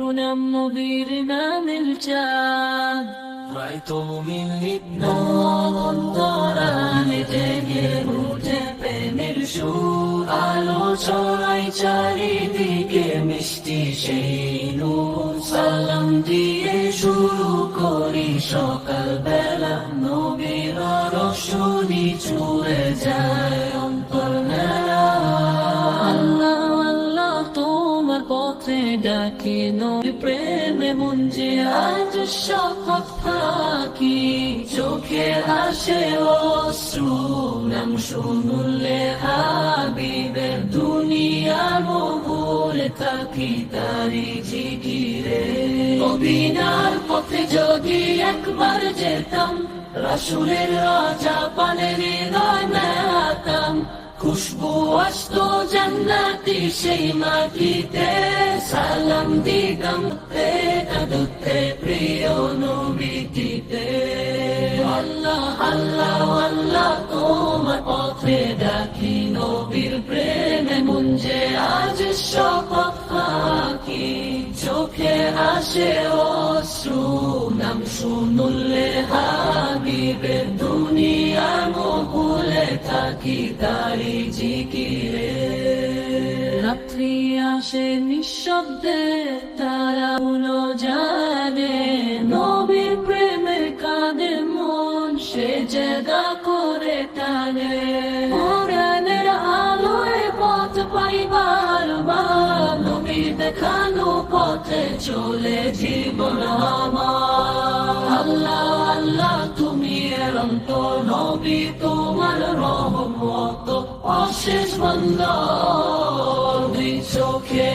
প্রণাম নবীর নামের চাঁদ হয়তো মিলিত অন্তরালে জেগে উঠে প্রেমের সুর আলো ছড়াই চারিদিকে মিষ্টি সেই নূর সালাম দিয়ে শুরু করি সকাল বেলা নবীর রশনি ছুঁয়ে যায় অন্তর মেলা আল্লাহ আল্লাহ তোমার পথে ডাকি নবী প্রেমে মন যে আজ শপথ ফাঁকি চোখে আসে অশ্রু নাম শুনলে হাবিবের দুনিয়ার ভুলে থাকি তারি জিকিরে মদিনার পথে যদি একবার যেতাম রাসূলের রাজা পানের হৃদয় মেলাতাম খুশবু আসতো জান্নাতি সেই মাটিতে সালাম দিতাম কাঁদতে প্রিয় নবীতে আল্লাহ আল্লাহ আল্লাহ তোমার পথে ডাকি নবীর প্রেমে মন যে আজ শপথ ফাঁকি চোখে আসে অশ্রু নাম শুনলে হাবিবের দুনিয়ার ভুলে থাকি তারি জিকিরে রাত্রি আসে নিঃশব্দে তারা উলো জানে নবীর প্রেমে কাঁদে মন সে জায়গা করে টানে কোরআনের আলোয় পথ পাইবার নবীর দেখানো পথে চলে জীবন আমার আল্লাহ আল্লাহ তুমি অনন্ত নবী তোমার রহমত অশেষ বন্দর দুই চোখে